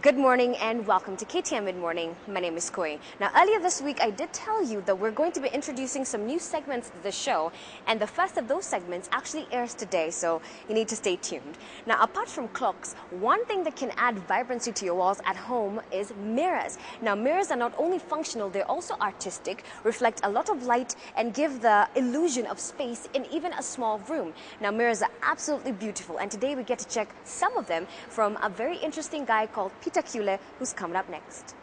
Good morning and welcome to KTN Mid Morning. My name is Koi. Now, earlier this week, I did tell you that we're going to be introducing some new segments to the show, and the first of those segments actually airs today, so you need to stay tuned. Now, apart from clocks, one thing that can add vibrancy to your walls at home is mirrors. Now, mirrors are not only functional, they're also artistic, reflect a lot of light, and give the illusion of space in even a small room. Now, mirrors are absolutely beautiful, and today we get to check some of them from a very interesting guy called Anne Kiguta, who's coming up next.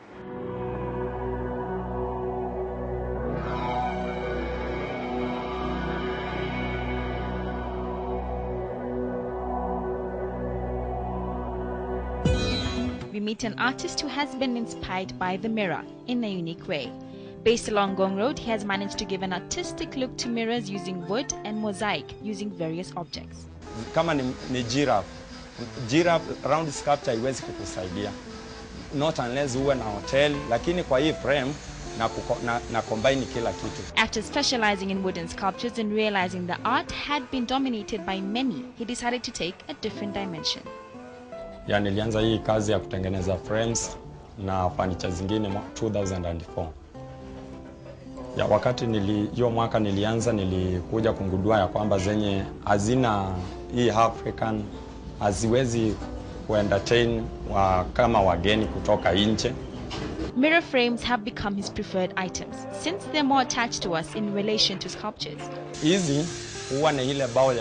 We meet an artist who has been inspired by the mirror in a unique way. Based along Gong Road, he has managed to give an artistic look to mirrors using wood and mosaic using various objects. Kama ni giraffe round sculpture haiwezi kukusaidia, not unless uwe na hotel, lakini kwa hii frame na combine kila kitu. After specializing in wooden sculptures and realizing the art had been dominated by many, he decided to take a different dimension. Ya nilianza hii kazi ya kutengeneza frames na furniture zingine 2004. Ya wakati hiyo mwaka nilianza, nilikuja kungundua ya kwamba zenye hazina hii African haziwezi kuentertain kama wageni kutoka nje. Mirror frames have become his preferred items since they're more attached to us in relation to sculptures. Hizi huwa ni ile bao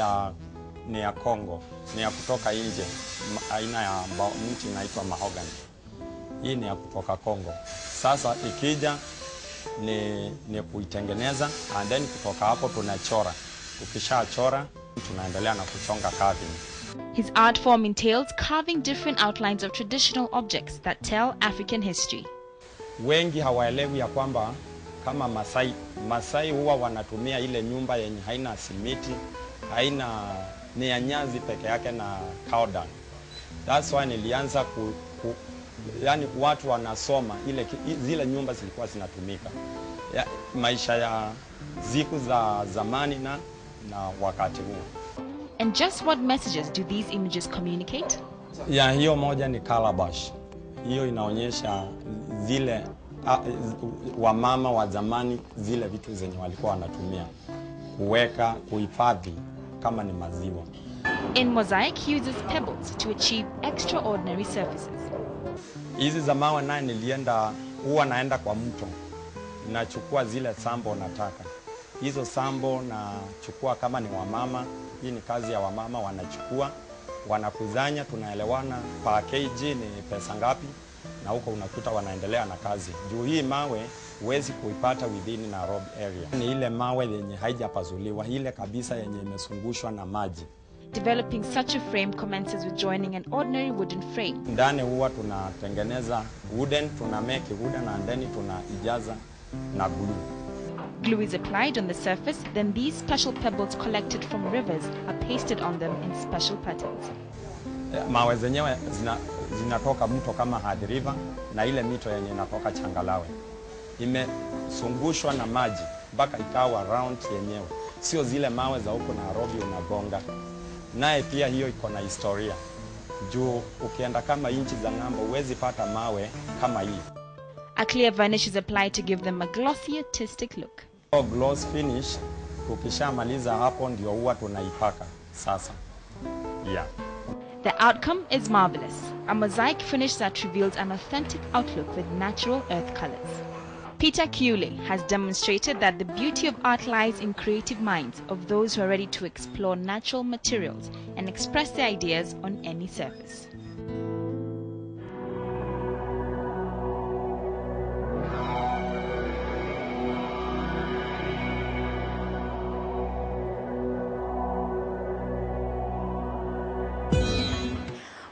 ni ya Congo, ni ya kutoka nje, aina ya mti inaitwa mahogany. Hii ni ya kutoka Congo. Sasa ikija ni kuitengeneza, and then kutoka hapo tunachora. Ukishachora tunaendelea na kuchonga carving. His art form entails carving different outlines of traditional objects that tell African history. Wengi hawaelewi ya kwamba kama Masai huwa wanatumia ile nyumba yenye haina simiti, ni ya nyazi peke yake na cow dung. That's why nilianza yani watu wanasoma zile nyumba zilikuwa zinatumika. Maisha ya ziku za zamani na wakati huu. And just what messages do these images communicate? Ya hiyo moja ni calabash. Hiyo inaonyesha zile wamama wa zamani, zile vitu zenye walikuwa wanatumia kuhifadhi kama ni maziwa. In mosaic, he uses pebbles to achieve extraordinary surfaces. Hizi za mawe naye huwa naenda kwa mto, nachukua zile sambo nataka. Hizo sambo nachukua kama ni wamama, hii ni kazi ya wamama, wanachukua, wanakuzanya, tunaelewana per kg ni pesa ngapi, na huko unakuta wanaendelea na kazi. Juu hii mawe huwezi kuipata within Nairobi area. Ni ile mawe yenye haijapasuliwa, ile kabisa yenye imesungushwa na maji. Developing such a frame commences with joining an ordinary wooden frame. Ndani huwa tunatengeneza wooden, tunamake wooden, and then tunaijaza na glue. Glue is applied on the surface, then these special pebbles collected from rivers are pasted on them in special patterns. Mawe zenyewe zinatoka mto kama Hard River na ile mito yenye inatoka Changalawe. Imesungushwa na maji mpaka ikawa round yenyewe. Sio zile mawe za huko Nairobi unagonga. Naye pia hiyo iko na historia. Juu ukienda kama inchi za ng'ambo huwezi pata mawe kama hii. A clear varnish is applied to give them a glossy artistic look. Gloss finish, ukishamaliza hapo ndio huwa tunaipaka sasa. Yeah. The outcome is marvelous. A mosaic finish that reveals an authentic outlook with natural earth colors. Anne Kiguta has demonstrated that the beauty of art lies in creative minds of those who are ready to explore natural materials and express their ideas on any surface.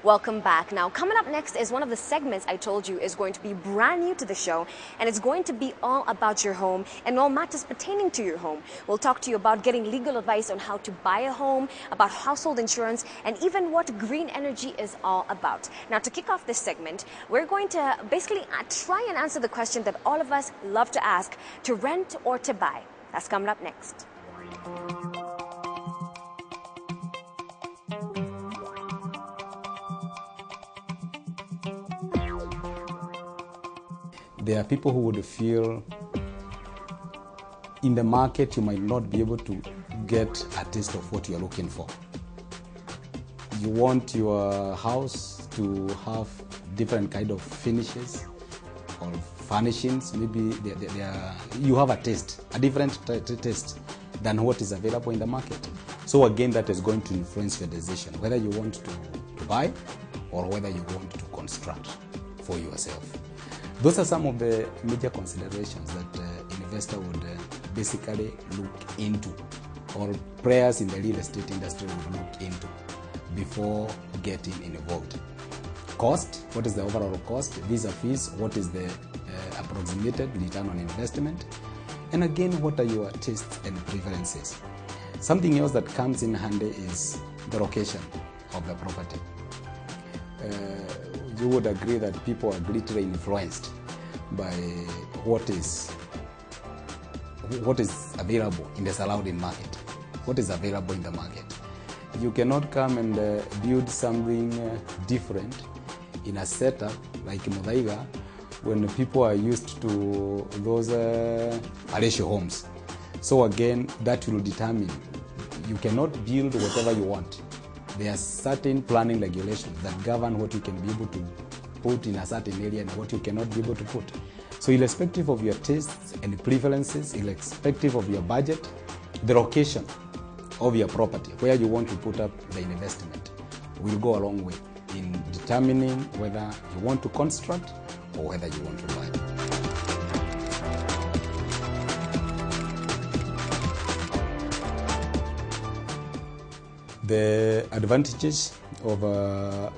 Welcome back. Now, coming up next is one of the segments I told you is going to be brand new to the show, and it's going to be all about your home and all matters pertaining to your home. We'll talk to you about getting legal advice on how to buy a home, about household insurance, and even what green energy is all about. Now, to kick off this segment, we're going to basically try and answer the question that all of us love to ask: to rent or to buy? That's coming up next. there are people who would feel in the market you might not be able to get a taste of what you're looking for. You want your house to have different kind of finishes or furnishings. Maybe you have a taste, a different taste than what is available in the market. So again, that is going to influence your decision, whether you want to buy or whether you want to construct for yourself. Those are some of the major considerations that investor would basically look into, or players in the real estate industry would look into before getting involved. Cost, what is the overall cost? Vis-a-vis, what is the approximated return on investment? And again, what are your tastes and preferences? Something else that comes in handy is the location of the property. You would agree that people are greatly influenced by what is available in the surrounding market, what is available in the market. You cannot come and build something different in a setup like Muthaiga when people are used to those palatial homes. So again, that will determine. You cannot build whatever you want. There are certain planning regulations that govern what you can be able to put in a certain area and what you cannot be able to put. So irrespective of your tastes and preferences, irrespective of your budget, the location of your property, where you want to put up the investment, will go a long way in determining whether you want to construct or whether you want to buy. The advantages of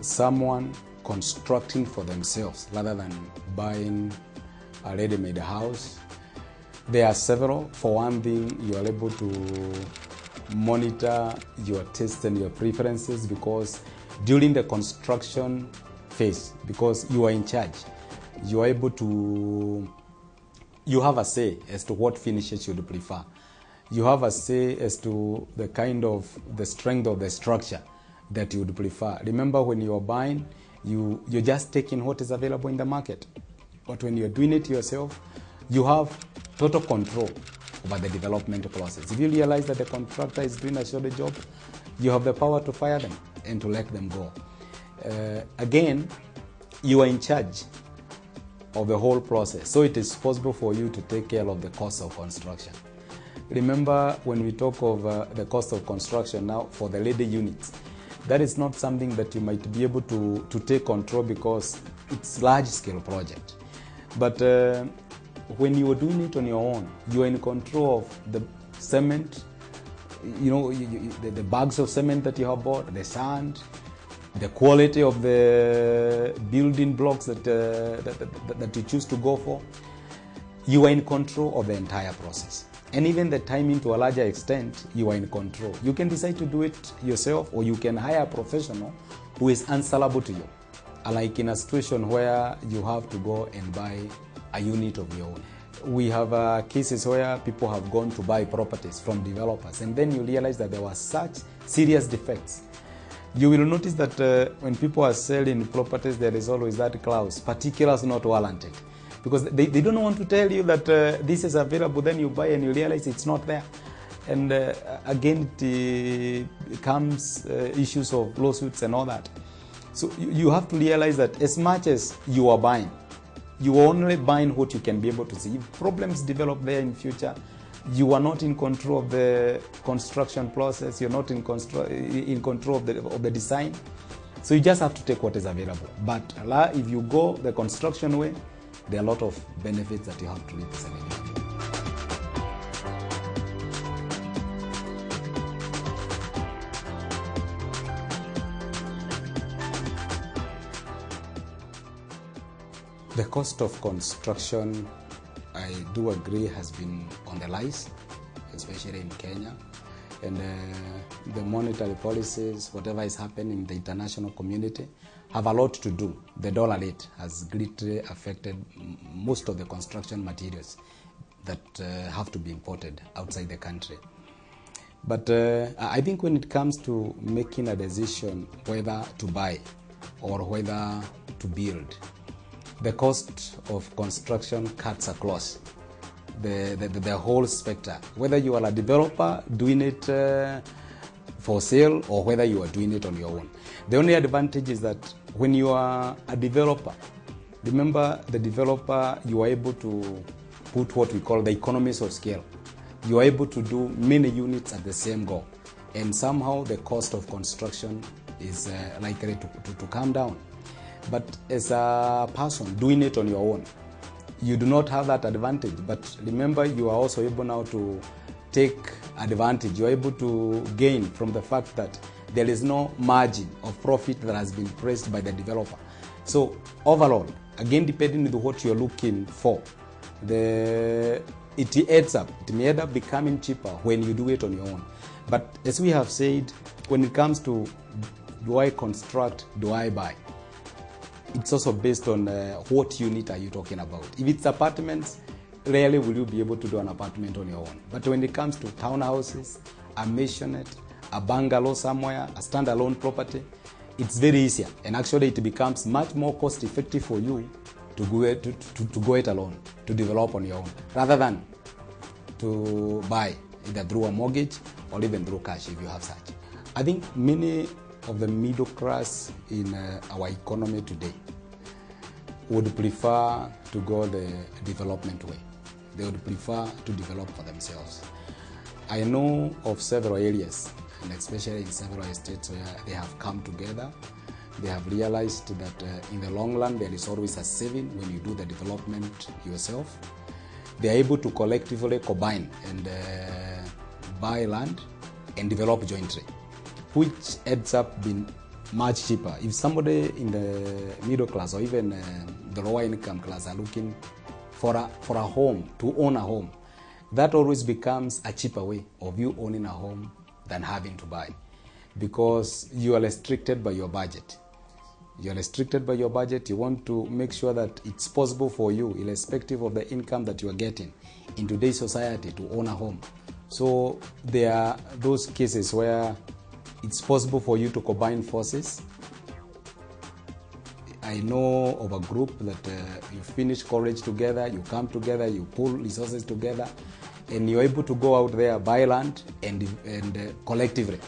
someone constructing for themselves rather than buying a ready-made house, there are several. For one thing, you are able to monitor your tastes and your preferences, because during the construction phase, because you are in charge, you are able to, you have a say as to what finishes you would prefer. You have a say as to the kind of, the strength of the structure that you would prefer. Remember, when you are buying, you're just taking what is available in the market. But when you're doing it yourself, you have total control over the development process. If you realize that the contractor is doing a shoddy job, you have the power to fire them and to let them go. Again, you are in charge of the whole process, so it is possible for you to take care of the cost of construction. Remember, when we talk of the cost of construction now for the ready units, that is not something that you might be able to take control because it's large-scale project. But when you are doing it on your own, you are in control of the cement, the bags of cement that you have bought, the sand, the quality of the building blocks that you choose to go for. You are in control of the entire process. And even the timing, to a larger extent, you are in control. You can decide to do it yourself, or you can hire a professional who is answerable to you. Like in a situation where you have to go and buy a unit of your own. We have cases where people have gone to buy properties from developers, and then you realize that there were such serious defects. You will notice that when people are selling properties, there is always that clause, particulars not warranted. Because they don't want to tell you that this is available, then you buy and you realize it's not there. And again, it becomes issues of lawsuits and all that. So you have to realize that as much as you are buying, you are only buying what you can be able to see. If problems develop there in future, you are not in control of the construction process, you're not in control of the design. So you just have to take what is available. But if you go the construction way, there are a lot of benefits that you have to reap as an individual. The cost of construction, I do agree, has been on the rise, especially in Kenya. And the monetary policies, whatever is happening in the international community, have a lot to do. The dollar rate has greatly affected most of the construction materials that have to be imported outside the country. But I think when it comes to making a decision whether to buy or whether to build, the cost of construction cuts across the whole spectrum. Whether you are a developer doing it for sale or whether you are doing it on your own. The only advantage is that when you are a developer, remember the developer, you are able to put what we call the economies of scale. You are able to do many units at the same go. And somehow the cost of construction is likely to come down. But as a person doing it on your own, you do not have that advantage. But remember, you are also able now to take advantage. You are able to gain from the fact that there is no margin of profit that has been placed by the developer. So overall, again, depending on what you're looking for, it adds up. It may end up becoming cheaper when you do it on your own. But as we have said, when it comes to do I construct, do I buy, it's also based on what unit are you talking about. If it's apartments, rarely will you be able to do an apartment on your own. But when it comes to townhouses, a maisonette, a bungalow somewhere, a standalone property, it's very easier. And actually it becomes much more cost effective for you to go it alone, to develop on your own, rather than to buy either through a mortgage or even through cash if you have such. I think many of the middle class in our economy today would prefer to go the development way. They would prefer to develop for themselves. I know of several areas, and especially in several estates, where they have come together. They have realized that in the long run there is always a saving when you do the development yourself. They are able to collectively combine and buy land and develop jointly, which ends up being much cheaper. If somebody in the middle class or even the lower income class are looking for a home, to own a home, that always becomes a cheaper way of you owning a home than having to buy, because you are restricted by your budget. You are restricted by your budget. You want to make sure that it's possible for you, irrespective of the income that you are getting in today's society, to own a home. So there are those cases where it's possible for you to combine forces. I know of a group that you finish college together, you come together, you pull resources together, and you're able to go out there, buy land, and collectively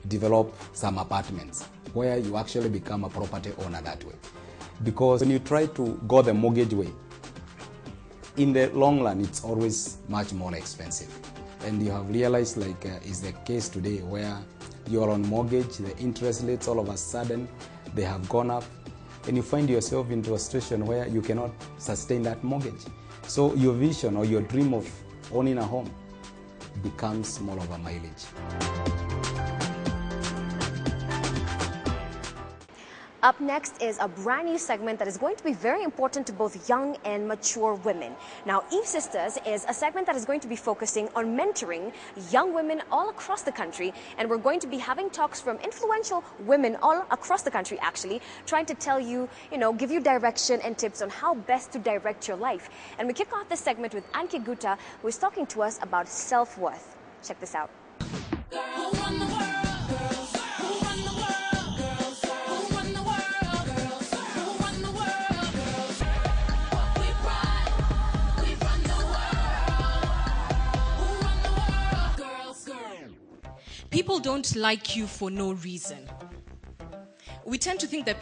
develop some apartments where you actually become a property owner that way. Because when you try to go the mortgage way, in the long run, it's always much more expensive. And you have realized, like is the case today, where you're on mortgage, the interest rates all of a sudden, they have gone up, and you find yourself into a situation where you cannot sustain that mortgage. So your vision or your dream of owning a home becomes more of a mileage. Up next is a brand new segment that is going to be very important to both young and mature women. Now, Eve Sisters is a segment that is going to be focusing on mentoring young women all across the country, and we're going to be having talks from influential women all across the country, actually, trying to tell you, give you direction and tips on how best to direct your life. And we kick off this segment with Anne Kiguta, who is talking to us about self-worth. Check this out. People don't like you for no reason. We tend to think that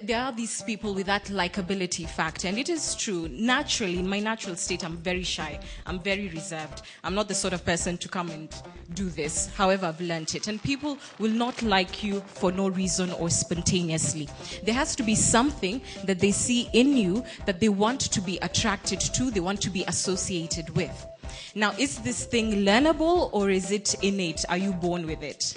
there are these people with that likability factor, and it is true. Naturally, in my natural state, I'm very shy. I'm very reserved. I'm not the sort of person to come and do this. However, I've learnt it. And people will not like you for no reason or spontaneously. There has to be something that they see in you that they want to be attracted to, they want to be associated with. Now, is this thing learnable or is it innate? Are you born with it?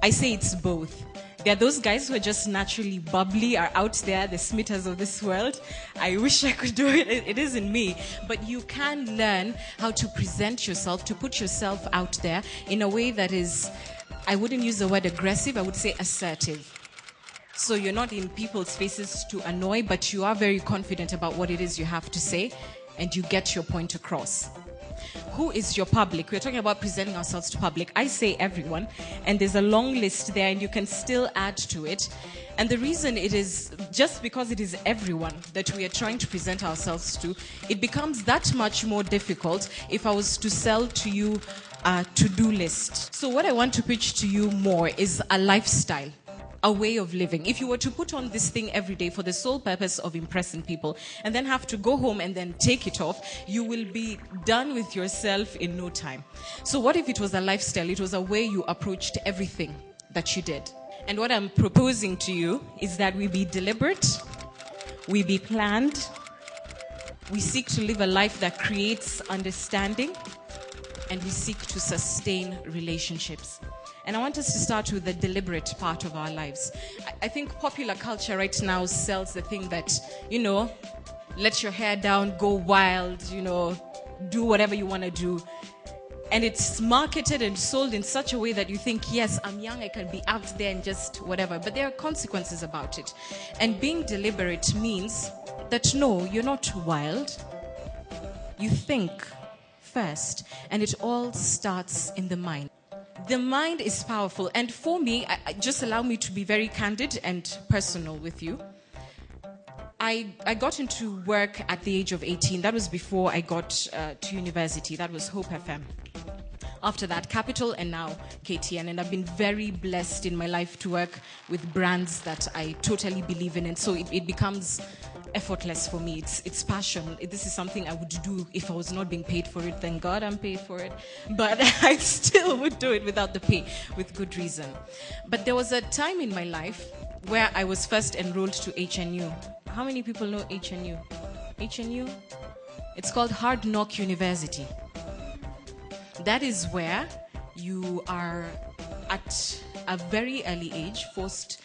I say it's both. There are those guys who are just naturally bubbly, are out there, the Smithers of this world. I wish I could do it. It isn't me. But you can learn how to present yourself, to put yourself out there in a way that is, I wouldn't use the word aggressive, I would say assertive. So you're not in people's faces to annoy, but you are very confident about what it is you have to say, and you get your point across. Who is your public? We're talking about presenting ourselves to public. I say everyone, and there's a long list there, and you can still add to it. And the reason it is, just because it is everyone that we are trying to present ourselves to, it becomes that much more difficult if I was to sell to you a to-do list. So what I want to pitch to you more is a lifestyle, a way of living. If you were to put on this thing every day for the sole purpose of impressing people and then have to go home and then take it off, you will be done with yourself in no time. So what if it was a lifestyle? It was a way you approached everything that you did. And what I'm proposing to you is that we be deliberate, we be planned, we seek to live a life that creates understanding, and we seek to sustain relationships. And I want us to start with the deliberate part of our lives. I think popular culture right now sells the thing that, let your hair down, go wild, do whatever you want to do. And it's marketed and sold in such a way that you think, yes, I'm young, I can be out there and just whatever. But there are consequences about it. And being deliberate means that, no, you're not wild. You think first. And it all starts in the mind. The mind is powerful. And for me, just allow me to be very candid and personal with you. I got into work at the age of 18. That was before I got to university. That was Hope FM. After that, Capital, and now KTN. And I've been very blessed in my life to work with brands that I totally believe in. And so it becomes effortless for me. It's passion. This is something I would do if I was not being paid for it. Thank God I'm paid for it. But I still would do it without the pay, with good reason. But there was a time in my life where I was first enrolled to HNU. How many people know HNU? HNU? It's called Hard Knock University. That is where you are at a very early age forced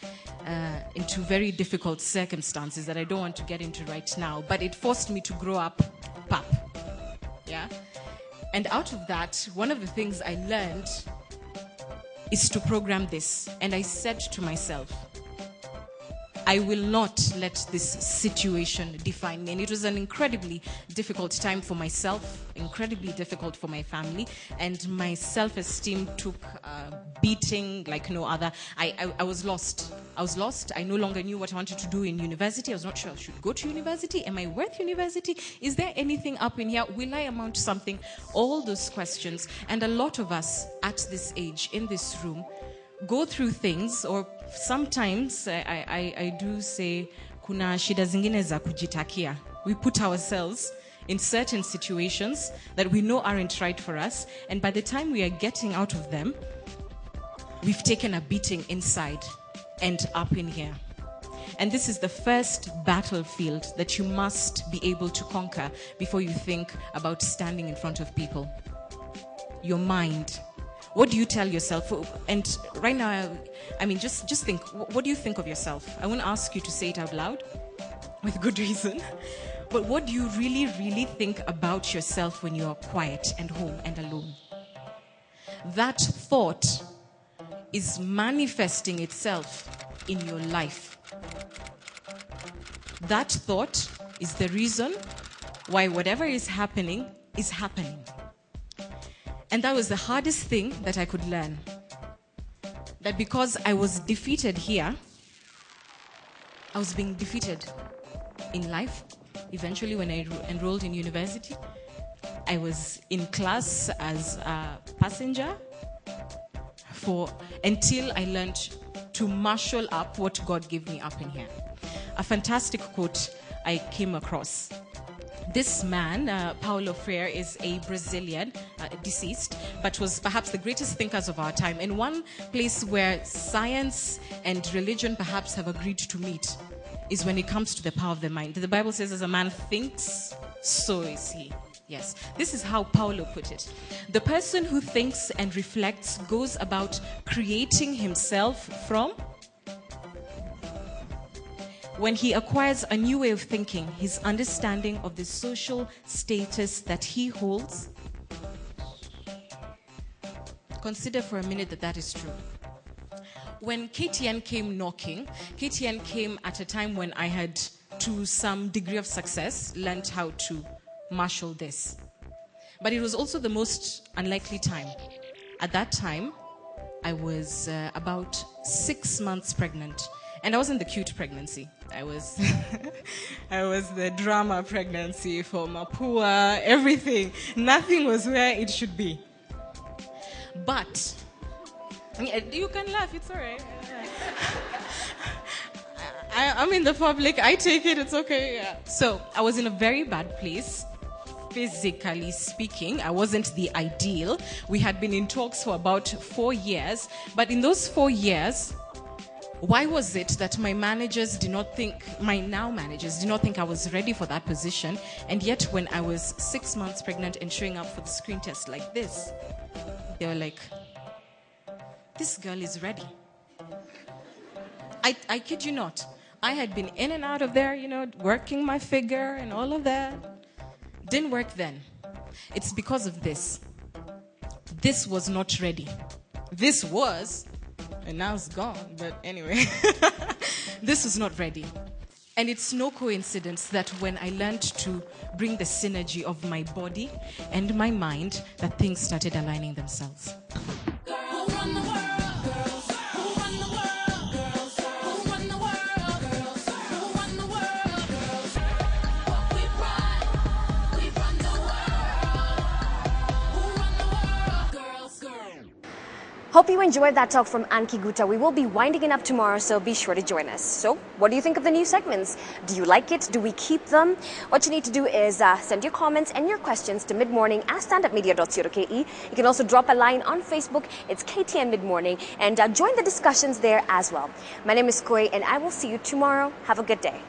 into very difficult circumstances that I don't want to get into right now, but it forced me to grow up pap. Yeah? And out of that, one of the things I learned is to program this. And I said to myself, I will not let this situation define me. And it was an incredibly difficult time for myself, incredibly difficult for my family, and my self-esteem took a beating like no other. I was lost. I was lost. I no longer knew what I wanted to do in university. I was not sure I should go to university. Am I worth university? Is there anything up in here? Will I amount to something? All those questions. And a lot of us at this age, in this room, go through things, or sometimes I do say kuna shida zingine za kujitakia. We put ourselves in certain situations that we know aren't right for us, and by the time we are getting out of them, we've taken a beating inside and up in here. And this is the first battlefield that you must be able to conquer before you think about standing in front of people. Your mind. What do you tell yourself? And right now, I mean, just think, what do you think of yourself? I won't ask you to say it out loud, with good reason. But what do you really, really think about yourself when you are quiet and home and alone? That thought is manifesting itself in your life. That thought is the reason why whatever is happening is happening. And that was the hardest thing that I could learn. That because I was defeated here, I was being defeated in life. Eventually, when I enrolled in university, I was in class as a passenger until I learned to marshal up what God gave me up in here. A fantastic quote I came across. This man, Paulo Freire, is a Brazilian, deceased, but was perhaps the greatest thinkers of our time. And one place where science and religion perhaps have agreed to meet is when it comes to the power of the mind. The Bible says, as a man thinks, so is he. Yes, this is how Paulo put it. The person who thinks and reflects goes about creating himself from. When he acquires a new way of thinking, his understanding of the social status that he holds. Consider for a minute that is true. When KTN came knocking, KTN came at a time when I had, to some degree of success, learned how to marshal this. But it was also the most unlikely time. At that time, I was about 6 months pregnant. And I wasn't the cute pregnancy. I was I was the drama pregnancy for Mapua, everything. Nothing was where it should be. But, you can laugh, it's all right. I'm in the public, I take it, it's okay. Yeah. So, I was in a very bad place. Physically speaking, I wasn't the ideal. We had been in talks for about 4 years. But in those 4 years, why was it that my now managers did not think I was ready for that position? And yet when I was 6 months pregnant and showing up for the screen test like this, they were like, this girl is ready. I kid you not. I had been in and out of there, working my figure and all of that. Didn't work then. It's because of this. This was not ready. This was, and now it's gone, but anyway. This was not ready. And it's no coincidence that when I learned to bring the synergy of my body and my mind, that things started aligning themselves. Hope you enjoyed that talk from Anne Kiguta. We will be winding it up tomorrow, so be sure to join us. So, what do you think of the new segments? Do you like it? Do we keep them? What you need to do is send your comments and your questions to midmorning@standupmedia.co.ke. You can also drop a line on Facebook. It's KTN Mid Morning, and join the discussions there as well. My name is Koi, and I will see you tomorrow. Have a good day.